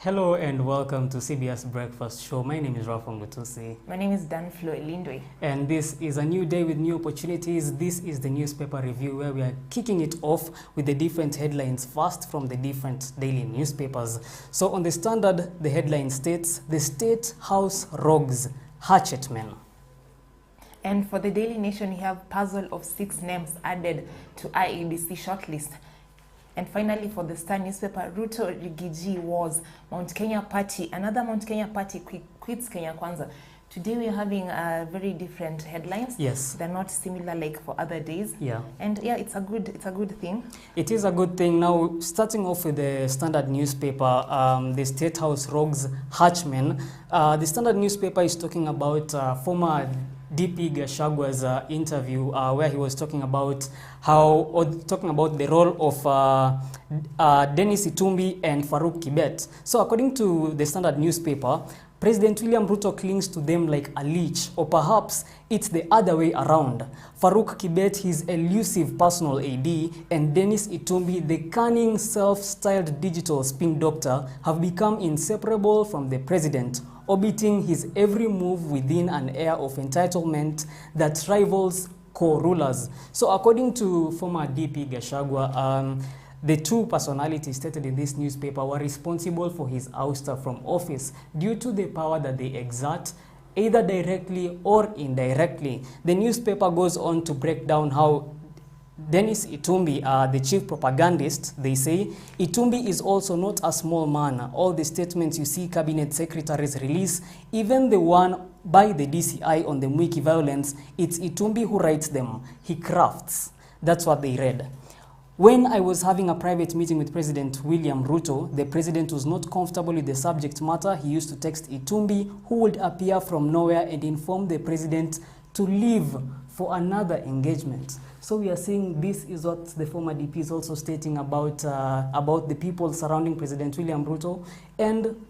Hello and welcome to CBS Breakfast Show. My name is Rafa Ngutusi. My name is Danflo Elindwe. And this is a new day with new opportunities. This is the newspaper review where we are kicking it off with the different headlines first from the different daily newspapers. So on the Standard, the headline states, the State House rogues hatchet men. And for the Daily Nation, we have puzzle of 6 names added to IEBC shortlist. And finally, for the Star newspaper, Ruto Rigiji wars, Mount Kenya party, another Mount Kenya party quits Kenya Kwanza. Today we're having very different headlines. Yes. They're not similar like for other days. Yeah. And yeah, it's a good thing. It is a good thing. Now, starting off with the Standard newspaper, the State House rogues hatchmen. The Standard newspaper is talking about former DP Gachagwa's interview where he was talking about the role of Dennis Itumbi and Farouk Kibet. So according to the Standard newspaper, President William Ruto clings to them like a leech, or perhaps it's the other way around. Farouk Kibet, his elusive personal AD, and Dennis Itumbi, the cunning self-styled digital spin doctor, have become inseparable from the president, orbiting his every move within an air of entitlement that rivals co-rulers. So according to former DP Gachagua, the two personalities stated in this newspaper were responsible for his ouster from office due to the power that they exert, either directly or indirectly. The newspaper goes on to break down how Dennis Itumbi, the chief propagandist, they say, Itumbi is also not a small man. All the statements you see cabinet secretaries release, even the one by the DCI on the Mwiki violence, it's Itumbi who writes them. He crafts. That's what they read. When I was having a private meeting with President William Ruto, the president was not comfortable with the subject matter. He used to text Itumbi, who would appear from nowhere and inform the president to leave for another engagement. So we are saying this is what the former DP is also stating about the people surrounding President William Ruto, and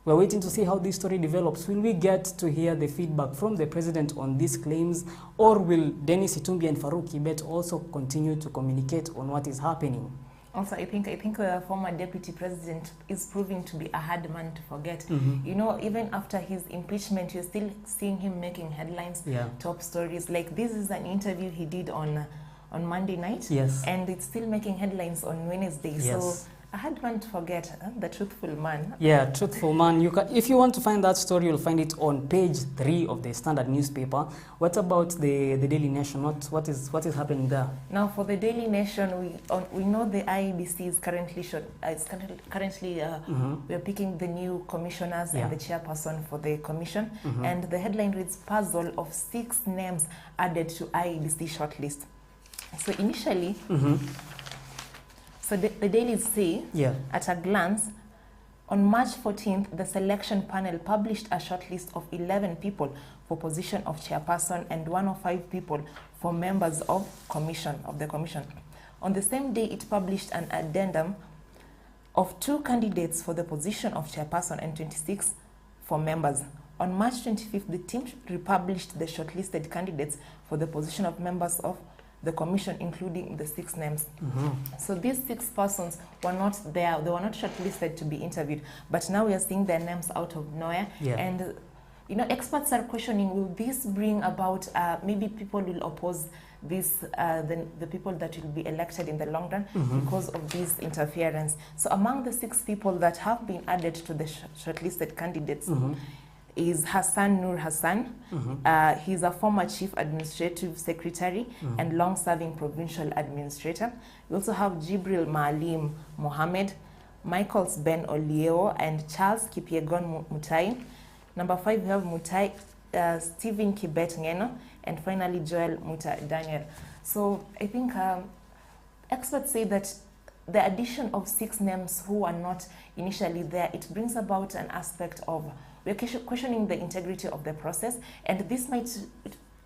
we're waiting to see how this story develops. Will we get to hear the feedback from the president on these claims, or will Dennis Itumbi and Farouk Kibet also continue to communicate on what is happening? Also, I think the former deputy president is proving to be a hard man to forget. Mm-hmm. You know, even after his impeachment, you're still seeing him making headlines, top stories. Like this is an interview he did on Monday night, yes, and it's still making headlines on Wednesday. Yes. So a hard man to forget, the truthful man. Yeah, truthful man. You can, if you want to find that story, you'll find it on page 3 of the Standard newspaper. What about the Daily Nation? What is happening there? Now, for the Daily Nation, we know the IEBC is currently we are picking the new commissioners and the chairperson for the commission, and the headline reads puzzle of 6 names added to IEBC shortlist. So initially, so the dailies say, at a glance, on March 14th, the selection panel published a shortlist of 11 people for position of chairperson and 105 people for members of the commission. On the same day, it published an addendum of 2 candidates for the position of chairperson and 26 for members. On March 25th, the team republished the shortlisted candidates for the position of members of the commission, including the 6 names. So these 6 persons were not there. They were not shortlisted to be interviewed. But now we are seeing their names out of nowhere. And you know, experts are questioning, will this bring about, maybe people will oppose this, the people that will be elected in the long run because of this interference. So among the 6 people that have been added to the shortlisted candidates, is Hassan Nur Hassan. He's a former chief administrative secretary and long-serving provincial administrator. We also have Jibril Maalim Mohammed, Michaels Ben Olieo, and Charles Kipyegon Mutai. Number 5, we have Stephen Kibet Ngeno, and finally Joel Muta Daniel. So I think experts say that the addition of 6 names who are not initially there, it brings about an aspect of, we're questioning the integrity of the process, and this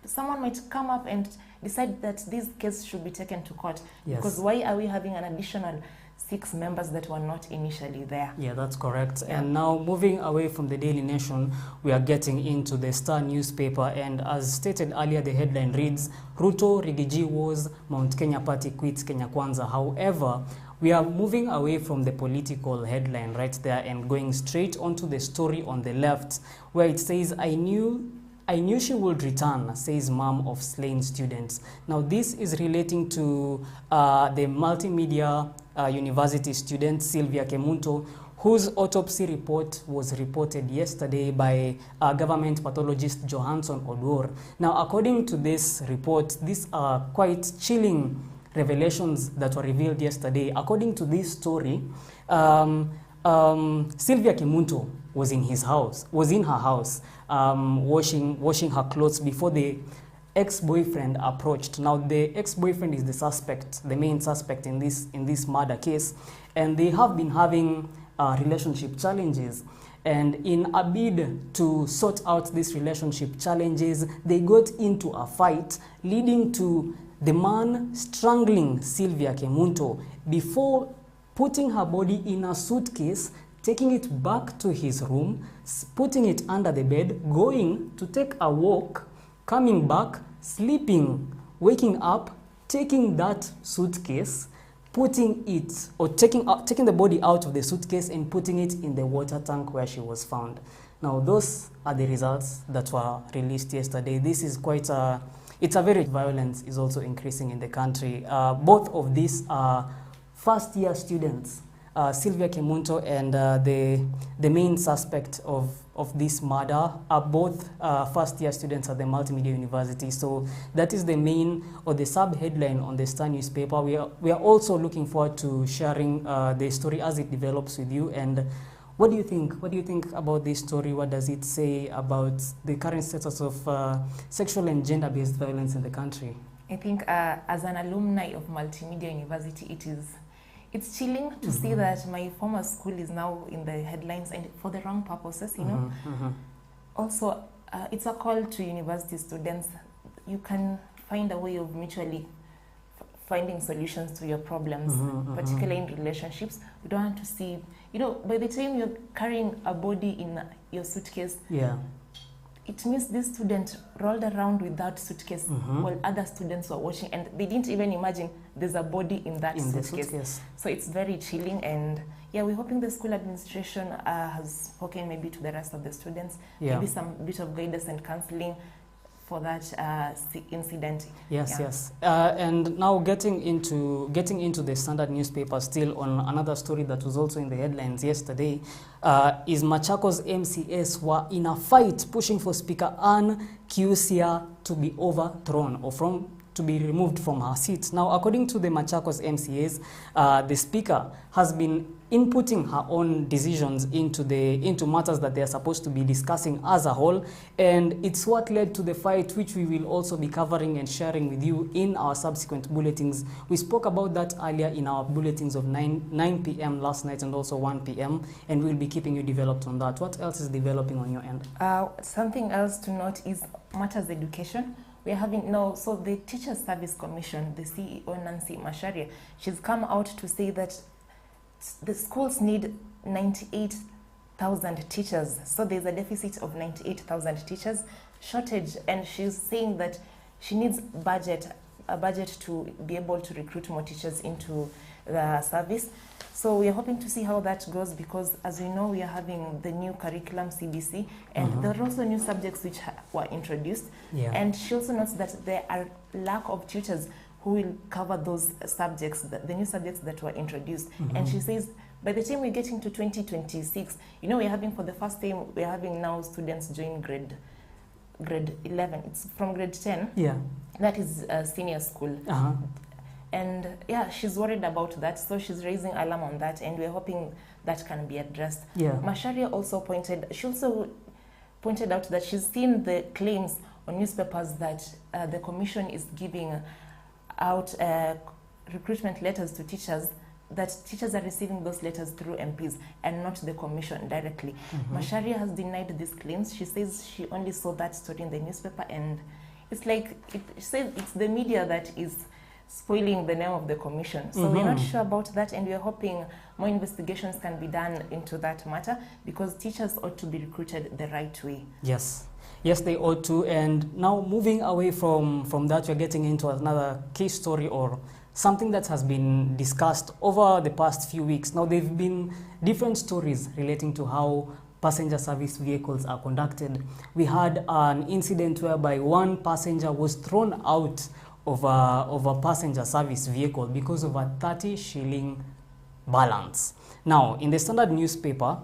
someone might come up and decide that this case should be taken to court. Because why are we having an additional 6 members that were not initially there? Yeah, that's correct. And now moving away from the Daily Nation, we are getting into the Star newspaper, and as stated earlier, the headline reads, Ruto Rigiji wars, Mount Kenya party quits Kenya Kwanza. However, We are moving away from the political headline right there and going straight onto the story on the left, where it says, I knew she would return, says mom of slain students. Now, this is relating to the multimedia university student, Sylvia Kemunto, whose autopsy report was reported yesterday by government pathologist Johansson Odor. Now, according to this report, these are quite chilling revelations that were revealed yesterday. According to this story, Sylvia Kemunto was in her house, washing her clothes before the ex-boyfriend approached. Now, the ex-boyfriend is the main suspect in this murder case, and they have been having relationship challenges. And in a bid to sort out these relationship challenges, they got into a fight, leading to the man strangling Sylvia Kemunto before putting her body in a suitcase, taking it back to his room, putting it under the bed, going to take a walk, coming back, sleeping, waking up, taking that suitcase, taking the body out of the suitcase and putting it in the water tank where she was found. Now, those are the results that were released yesterday. This is violence is also increasing in the country. Both of these are first-year students. Sylvia Kemunto and the main suspect of this murder are both first-year students at the Multimedia University. So that is the main or the sub-headline on the Star newspaper. We are also looking forward to sharing the story as it develops with you. And what do you think? What do you think about this story? What does it say about the current status of sexual and gender-based violence in the country? I think as an alumni of Multimedia University, it's chilling to see that my former school is now in the headlines and for the wrong purposes, you know. Also, it's a call to university students. You can find a way of mutually finding solutions to your problems, particularly in relationships. We don't want to see, you know, by the time you're carrying a body in your suitcase, it means this student rolled around with that suitcase while other students were watching, and they didn't even imagine there's a body in that suitcase. So it's very chilling, and yeah, we're hoping the school administration has spoken maybe to the rest of the students, maybe some bit of guidance and counseling for that incident. Yes. And now getting into the Standard newspaper, still on another story that was also in the headlines yesterday, is Machakos MCS were in a fight pushing for Speaker Ann Kiusia to be overthrown or to be removed from her seat. Now, according to the Machakos MCAs, the Speaker has been inputting her own decisions into matters that they are supposed to be discussing as a whole, and it's what led to the fight, which we will also be covering and sharing with you in our subsequent bulletins. We spoke about that earlier in our bulletins of 9 p.m. last night and also 1 p.m, and we'll be keeping you developed on that. What else is developing on your end? Something else to note is matters education. We are having now, so the Teachers Service Commission, the CEO Nancy Macharia, she's come out to say that the schools need 98,000 teachers. So there's a deficit of 98,000 teachers, shortage, and she's saying that she needs a budget to be able to recruit more teachers into the service. So we are hoping to see how that goes, because as we know, we are having the new curriculum, CBC, and there are also new subjects which were introduced. And she also notes that there are lack of tutors who will cover those subjects, the new subjects that were introduced. And she says, by the time we're getting to 2026, you know, we're having for the first time, we're having now students join grade 11. It's from grade 10. That is senior school. And yeah, she's worried about that, so she's raising alarm on that, and we're hoping that can be addressed. Macharia also pointed out that she's seen the claims on newspapers that the commission is giving out recruitment letters to teachers, that teachers are receiving those letters through MPs and not the commission directly. Macharia has denied these claims. She says she only saw that story in the newspaper, and it's like, she says it's the media that is spoiling the name of the commission. So we're not sure about that, and we're hoping more investigations can be done into that matter, because teachers ought to be recruited the right way. Yes, they ought to. And now moving away from that, we're getting into another case story or something that has been discussed over the past few weeks. Now, there have been different stories relating to how passenger service vehicles are conducted. We had an incident whereby one passenger was thrown out of a passenger service vehicle because of a 30 shilling balance. Now, in the Standard newspaper,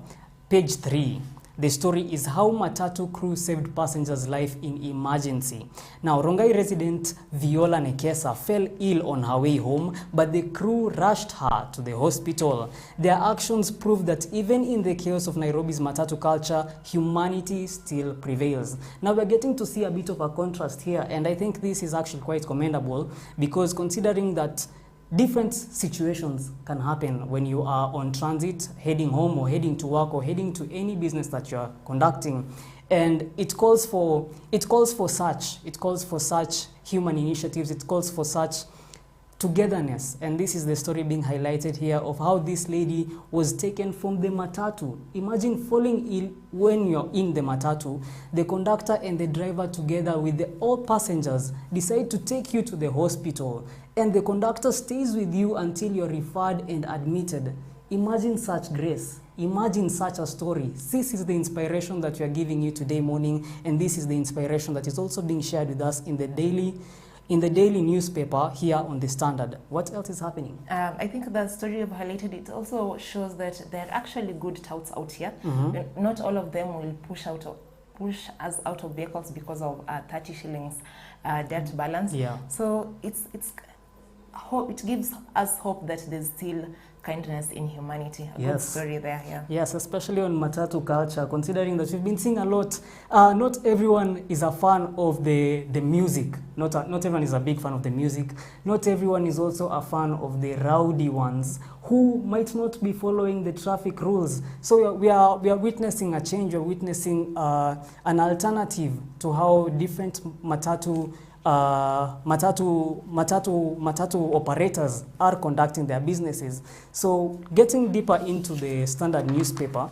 page 3, the story is how matatu crew saved passengers' life in emergency. Now, Rongai resident Viola Nekesa fell ill on her way home, but the crew rushed her to the hospital. Their actions prove that even in the chaos of Nairobi's matatu culture, humanity still prevails. Now, we're getting to see a bit of a contrast here, and I think this is actually quite commendable, because considering that different situations can happen when you are on transit, heading home or heading to work or heading to any business that you are conducting, and it calls for such human initiatives, it calls for such togetherness. And this is the story being highlighted here of how this lady was taken from the matatu. Imagine falling ill when you're in the matatu. The conductor and the driver, together with all passengers, decide to take you to the hospital, and the conductor stays with you until you're referred and admitted. Imagine such grace. Imagine such a story. This is the inspiration that we are giving you today morning, and this is the inspiration that is also being shared with us in the daily newspaper here on the Standard. What else is happening? I think the story you've highlighted, it also shows that there are actually good touts out here. Mm-hmm. Not all of them will push us out of vehicles because of 30 shillings debt balance. Yeah. So it gives us hope that there's still kindness in humanity. A good story there, yeah. Yes, especially on matatu culture, considering that we've been seeing a lot. Not everyone is a fan of the music. Not everyone is a big fan of the music. Not everyone is also a fan of the rowdy ones who might not be following the traffic rules. So we are witnessing a change. We're witnessing an alternative to how different matatu operators are conducting their businesses. So getting deeper into the Standard newspaper,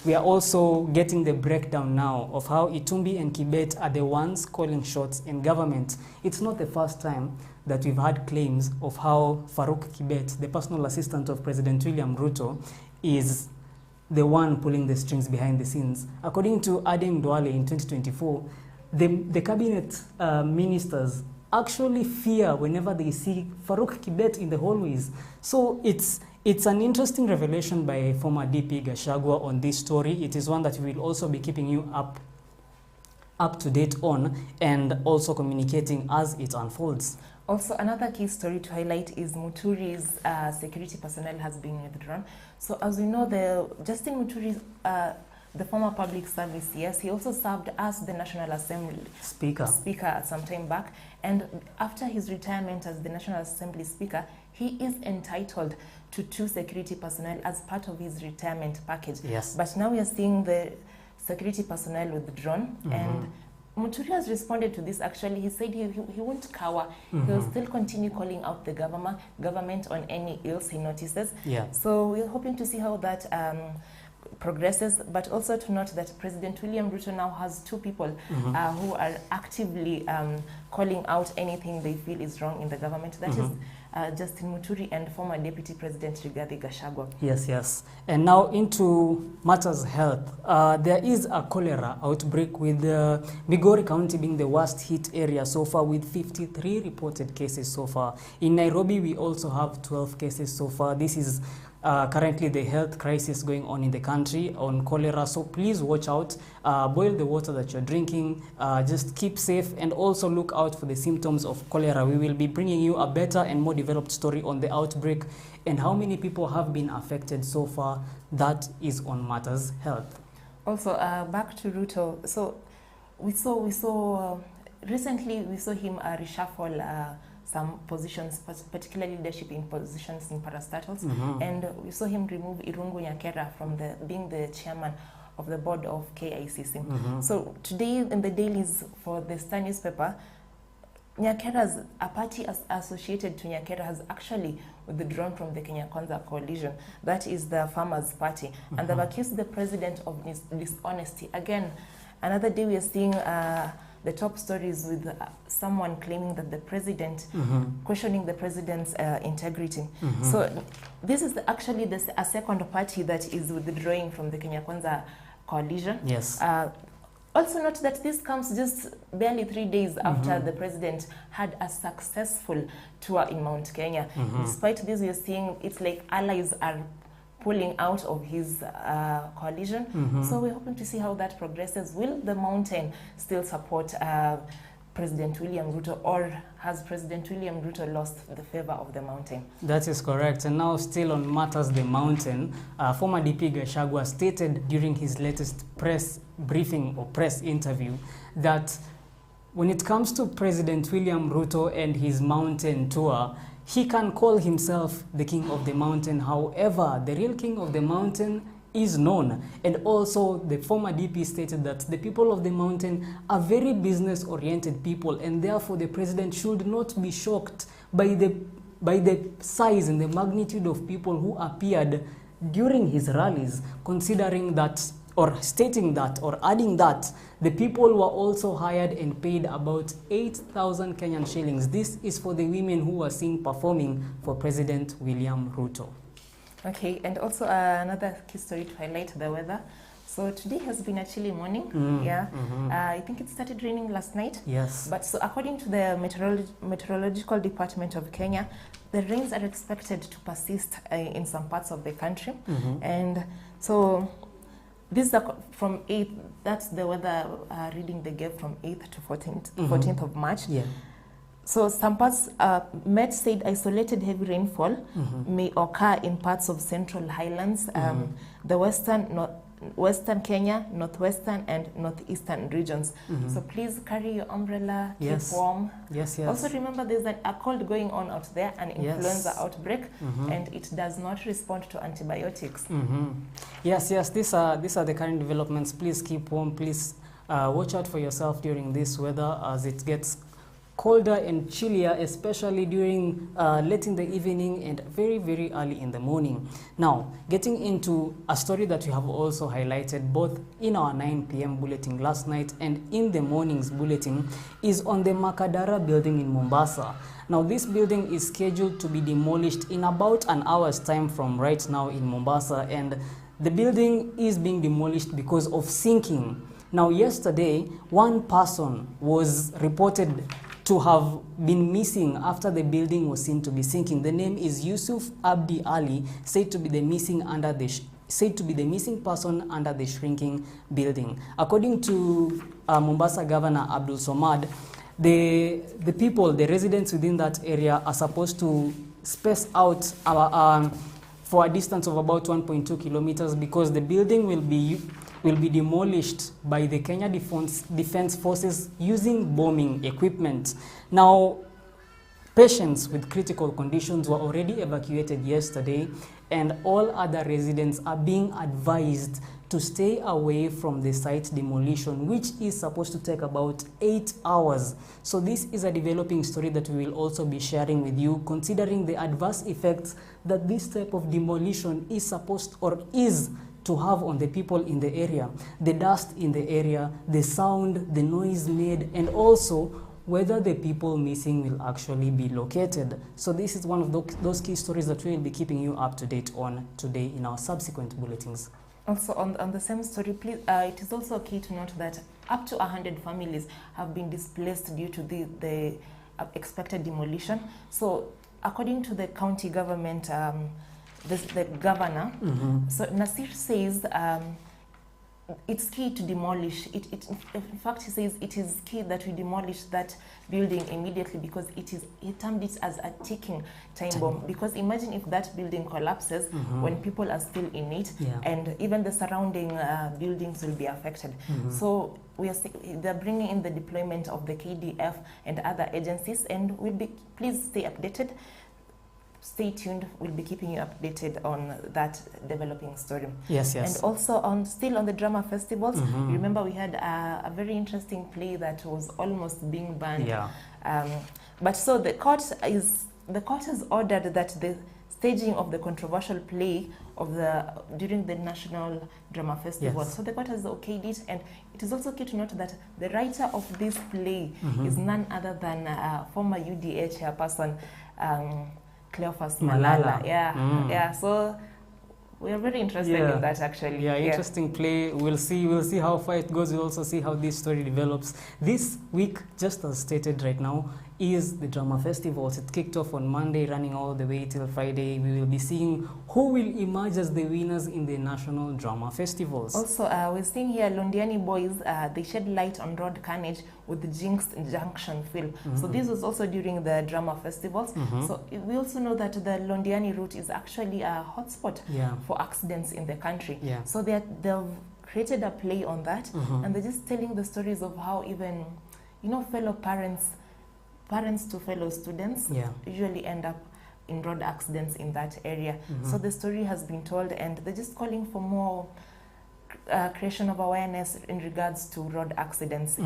we are also getting the breakdown now of how Itumbi and Kibet are the ones calling shots in government. It's not the first time that we've had claims of how Farouk Kibet, the personal assistant of President William Ruto, is the one pulling the strings behind the scenes. According to Aden Duale in 2024, the cabinet ministers actually fear whenever they see Farouk Kibet in the hallways. So it's an interesting revelation by former DP Gachagua on this story. It is one that we will also be keeping you up to date on, and also communicating as it unfolds. Also, another key story to highlight is Muturi's security personnel has been withdrawn. So as we know, Justin Muturi, the former public service, yes, he also served as the National Assembly Speaker some time back. And after his retirement as the National Assembly Speaker, he is entitled to 2 security personnel as part of his retirement package. Yes. But now we are seeing the security personnel withdrawn, mm-hmm. and Muturi has responded to this. Actually, he said he won't cower. Mm-hmm. He will still continue calling out the government on any ills he notices. Yeah. So we're hoping to see how that progresses, but also to note that President William Ruto now has 2 people mm-hmm. Who are actively calling out anything they feel is wrong in the government. That mm-hmm. is Justin Muturi and former Deputy President Rigathi Gachagua. Yes. And now into matters health. There is a cholera outbreak, with Migori County being the worst hit area so far, with 53 reported cases so far. In Nairobi, we also have 12 cases so far. This is currently the health crisis going on in the country on cholera. So please watch out, boil the water that you're drinking, just keep safe, and also look out for the symptoms of cholera. We will be bringing you a better and more developed story on the outbreak and how many people have been affected so far. That is on Matters Health. Also, back to Ruto. So recently we saw him reshuffle some positions, particularly leadership in positions in parastatals, mm-hmm. and we saw him remove Irungu Nyakera from being the chairman of the board of KICC. Mm-hmm. So today in the dailies for the Star newspaper, a party associated to Nyakera has actually withdrawn from the Kenya Kwanza coalition. That is the Farmers' Party. Mm-hmm. And they've accused the president of dishonesty. Again, another day we are seeing the top stories with someone claiming that the president, questioning the president's integrity. So this is actually a second party that is withdrawing from the Kenya Kwanza coalition. Yes. Also note that this comes just barely 3 days after the president had a successful tour in Mount Kenya. Despite this, we are seeing it's like allies are pulling out of his coalition. So we're hoping to see how that progresses. Will the mountain still support President William Ruto, or has President William Ruto lost the favor of the mountain? That is correct. And now, still on matters the mountain, former DP Gachagua stated during his latest press briefing or press interview that when it comes to President William Ruto and his mountain tour, he can call himself the king of the mountain. However, the real king of the mountain is known. And also the former DP stated that the people of the mountain are very business-oriented people, and therefore the president should not be shocked by the size and the magnitude of people who appeared during his rallies, considering that, or stating that, or adding that the people were also hired and paid about 8,000 Kenyan shillings. This is for the women who were seen performing for President William Ruto. Okay, and also another key story to highlight, the weather. So today has been a chilly morning. I think it started raining last night. Yes. But so according to the Meteorological Department of Kenya, the rains are expected to persist in some parts of the country. And so this is from 8th, that's the weather reading they gave from 8th to 14th of March. Yeah. So some parts, Met said isolated heavy rainfall may occur in parts of central highlands, the western Kenya, northwestern and northeastern regions. So please carry your umbrella, keep warm. Yes, yes. Also remember there's a cold going on out there, an influenza outbreak, and it does not respond to antibiotics. Yes, yes, these are the current developments. Please keep warm. Please watch out for yourself during this weather as it gets colder and chillier, especially during late in the evening and very, very early in the morning. Now, getting into a story that we have also highlighted both in our 9 p.m. bulletin last night and in the morning's bulletin is on the Makadara building in Mombasa. Now, this building is scheduled to be demolished in about an hour's time from right now in Mombasa, and the building is being demolished because of sinking. Now, yesterday, one person was reported to have been missing after the building was seen to be sinking. The name is Yusuf Abdi Ali, said to be the missing person under the shrinking building. According to Mombasa Governor Abdul Somad, the residents within that area are supposed to space out for a distance of about 1.2 kilometers because the building will be demolished by the Kenya Defense Forces using bombing equipment. Now, patients with critical conditions were already evacuated yesterday, and all other residents are being advised to stay away from the site demolition, which is supposed to take about 8 hours. So this is a developing story that we will also be sharing with you, considering the adverse effects that this type of demolition is supposed or is to have on the people in the area, the dust in the area, the sound, the noise made, and also whether the people missing will actually be located. So this is one of those key stories that we will be keeping you up to date on today in our subsequent bulletins. Also on the same story, please, it is also key to note that up to 100 families have been displaced due to the expected demolition. So according to the county government, the governor, so Nasir says it's key to demolish. In fact, he says it is key that we demolish that building immediately because he termed it as a ticking time bomb. Because imagine if that building collapses when people are still in it, and even the surrounding buildings will be affected. So they're bringing in the deployment of the KDF and other agencies, and please stay updated. Stay tuned. We'll be keeping you updated on that developing story. Yes, yes. And also still on the drama festivals, remember we had a very interesting play that was almost being banned. Yeah. But so the court has ordered that the staging of the controversial play of during the National Drama Festival. Yes. So the court has okayed it, and it is also key to note that the writer of this play is none other than former UDA chairperson Cleophas Malala. Yeah. So we are very interested in that, actually. Yeah, interesting play. We'll see how far it goes. We'll also see how this story develops. This week, just as stated right now, is the drama festivals. It kicked off on Monday, running all the way till Friday. We will be seeing who will emerge as the winners in the national drama festivals. Also, we're seeing here Londiani boys. They shed light on road carnage with the Jinx Junction film. So this was also during the drama festivals. So we also know that the Londiani route is actually a hotspot for accidents in the country. So they've created a play on that, and they're just telling the stories of how even, fellow parents to fellow students usually end up in road accidents in that area. So the story has been told, and they're just calling for more creation of awareness in regards to road accidents.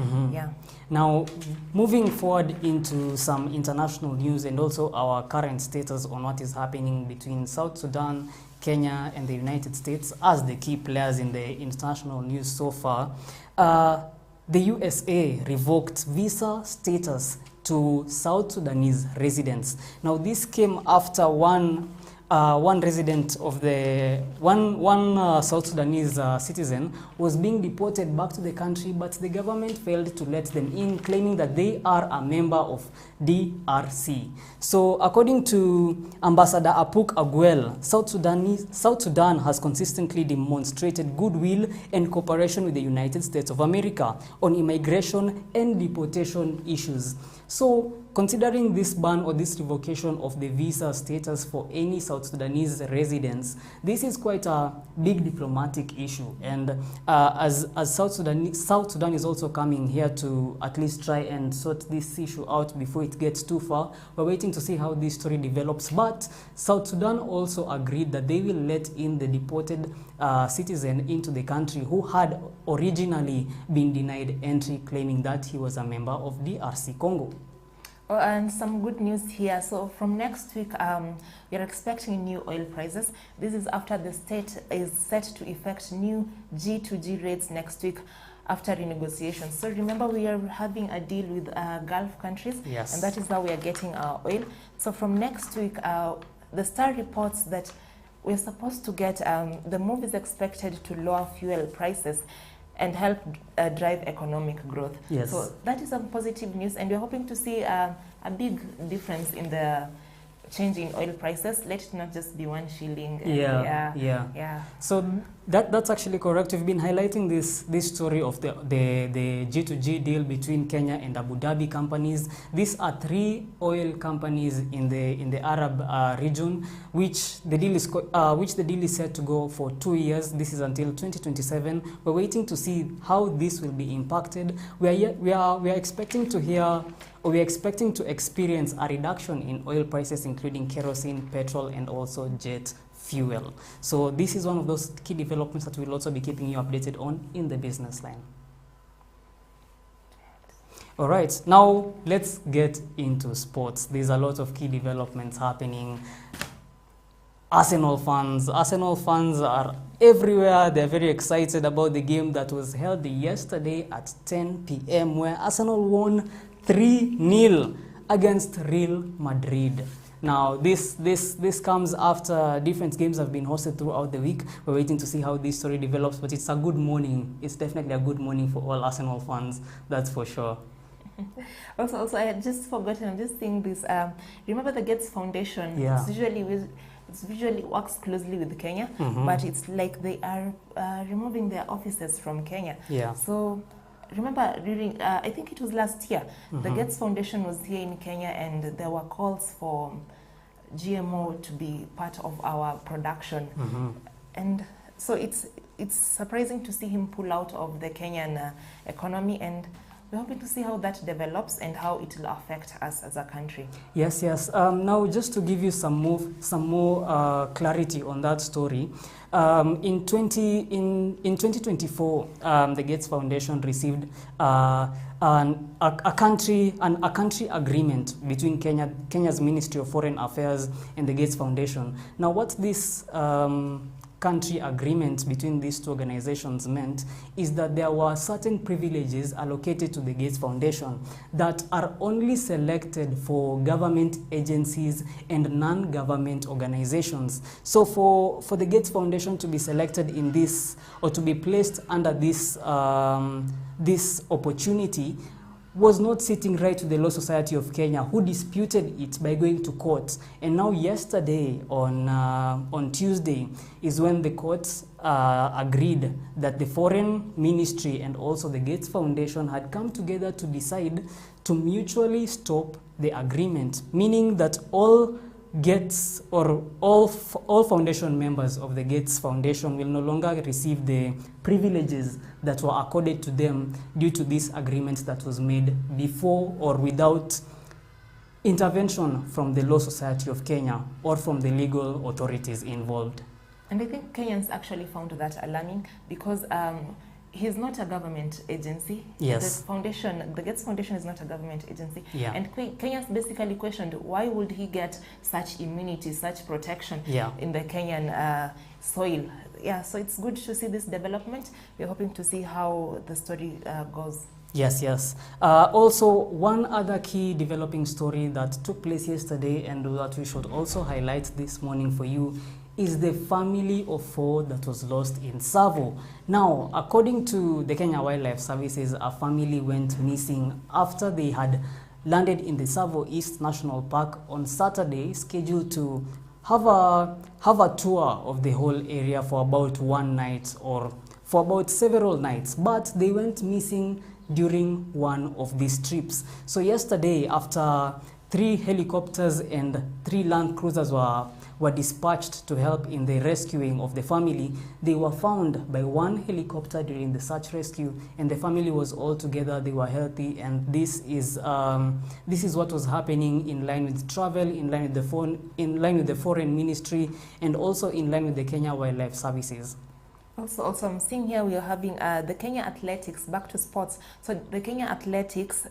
Now, moving forward into some international news and also our current status on what is happening between South Sudan, Kenya, and the United States as the key players in the international news so far. The USA revoked visa status to South Sudanese residents. Now, this came after one resident of one South Sudanese citizen was being deported back to the country, but the government failed to let them in, claiming that they are a member of DRC. So, according to Ambassador Apuk Aguel, South Sudan has consistently demonstrated goodwill and cooperation with the United States of America on immigration and deportation issues. So, considering this ban or this revocation of the visa status for any South Sudanese residents, this is quite a big diplomatic issue. And as South Sudan is also coming here to at least try and sort this issue out before it gets too far. We're waiting to see how this story develops. But South Sudan also agreed that they will let in the deported citizen into the country who had originally been denied entry, claiming that he was a member of DRC Congo. Oh, and some good news here. So from next week, we are expecting new oil prices. This is after the state is set to effect new G2G rates next week after renegotiation. So remember, we are having a deal with Gulf countries, and that is how we are getting our oil. So from next week, the Star reports that we're supposed to get, the move is expected to lower fuel prices and help drive economic growth. So that is some positive news, and we're hoping to see a big difference in the change in oil prices. Let it not just be 1 shilling. So that's actually correct. We've been highlighting this story of the G2G deal between Kenya and Abu Dhabi companies. These are 3 oil companies in the Arab region, which the deal is set to go for 2 years. This is until 2027. We're waiting to see how this will be impacted. We are expecting to hear, or we are expecting to experience a reduction in oil prices, including kerosene, petrol, and also jet fuel. So this is one of those key developments that we'll also be keeping you updated on in the business line. All right, now let's get into sports. There's a lot of key developments happening. Arsenal fans are everywhere. They're very excited about the game that was held yesterday at 10 p.m. where Arsenal won 3-0 against Real Madrid. Now, this comes after different games have been hosted throughout the week. We're waiting to see how this story develops, but it's a good morning. It's definitely a good morning for all Arsenal fans, that's for sure. Also, I had just forgotten, I'm just seeing this. Remember the Gates Foundation? It usually works closely with Kenya, but it's like they are removing their offices from Kenya. So remember during, I think it was last year, the Gates Foundation was here in Kenya, and there were calls for GMO to be part of our production. And so it's surprising to see him pull out of the Kenyan economy, and we're hoping to see how that develops and how it will affect us as a country. Yes, yes. Now, just to give you some more clarity on that story, in 2024, the Gates Foundation received a country agreement between Kenya's Ministry of Foreign Affairs and the Gates Foundation. Now, what this country agreement between these two organizations meant is that there were certain privileges allocated to the Gates Foundation that are only selected for government agencies and non-government organizations. So for the Gates Foundation to be selected in this, or to be placed under this this opportunity, was not sitting right to the Law Society of Kenya, who disputed it by going to court. And now yesterday, on Tuesday, is when the courts agreed that the Foreign Ministry and also the Gates Foundation had come together to decide to mutually stop the agreement, meaning that all Gates, or all foundation members of the Gates Foundation, will no longer receive the privileges that were accorded to them due to this agreement that was made before or without intervention from the Law Society of Kenya or from the legal authorities involved. And I think Kenyans actually found that alarming because he's not a government agency. Yes. The Gates Foundation is not a government agency. Yeah. And Kenyans basically questioned why would he get such immunity, such protection in the Kenyan soil. Yeah, so it's good to see this development. We're hoping to see how the story goes. Yes, yes. Also, one other key developing story that took place yesterday and that we should also highlight this morning for you is the family of 4 that was lost in Tsavo. Now, according to the Kenya Wildlife Services, a family went missing after they had landed in the Tsavo East National Park on Saturday, scheduled to have a tour of the whole area for about one night or for about several nights, but they went missing during one of these trips. So yesterday, after 3 helicopters and 3 land cruisers were dispatched to help in the rescuing of the family, they were found by 1 helicopter during the search rescue, and the family was all together. They were healthy, and this is what was happening in line with travel, in line with the Foreign Ministry, and also in line with the Kenya Wildlife Services. Also, I'm seeing here we are having the Kenya Athletics, back to sports. So the Kenya Athletics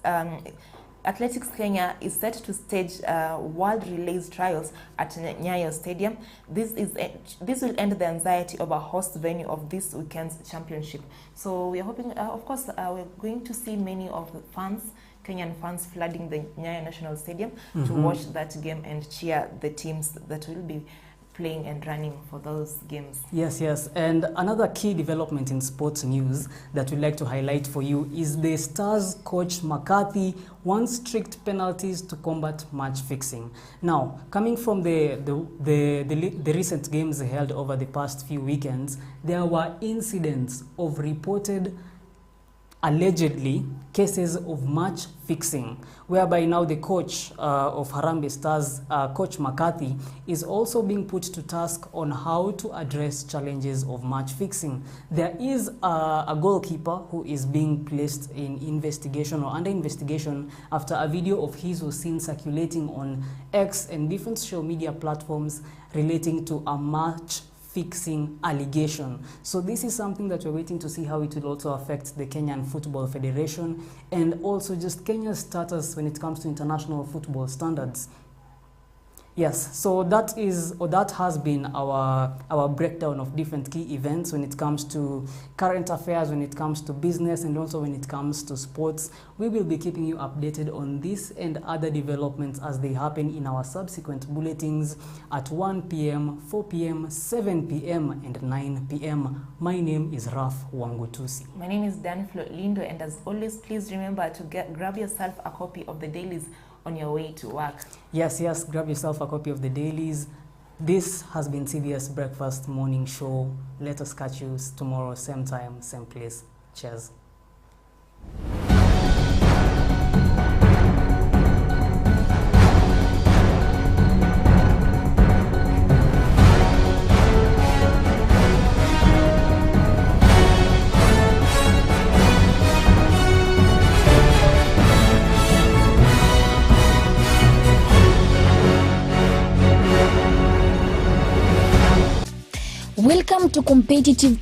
Kenya is set to stage world relays trials at Nyayo Stadium. This will end the anxiety of a host venue of this weekend's championship. So we are hoping, of course, we're going to see many of the Kenyan fans flooding the Nyayo National Stadium to watch that game and cheer the teams that will be playing and running for those games. Yes, yes. And another key development in sports news that we'd like to highlight for you is the Stars coach McCarthy wants strict penalties to combat match fixing. Now, coming from the recent games held over the past few weekends, there were incidents of reported allegedly cases of match fixing, whereby now the coach of Harambee Stars, Coach McCarthy, is also being put to task on how to address challenges of match fixing. There is a goalkeeper who is being placed in investigation or under investigation after a video of his was seen circulating on X and different social media platforms relating to a match fixing allegation. So this is something that we're waiting to see how it will also affect the Kenyan Football Federation and also just Kenya's status when it comes to international football standards. Yes, so that has been our breakdown of different key events when it comes to current affairs, when it comes to business, and also when it comes to sports. We will be keeping you updated on this and other developments as they happen in our subsequent bulletins at 1 p.m., 4 p.m., 7 p.m., and 9 p.m. My name is Raf Wangutusi. My name is Dan Flo Lindo, and as always, please remember to grab yourself a copy of the dailies on your way to work. Yes, yes, grab yourself a copy of the dailies. This has been CBS Breakfast Morning Show. Let us catch you tomorrow, same time, same place. Cheers. to competitive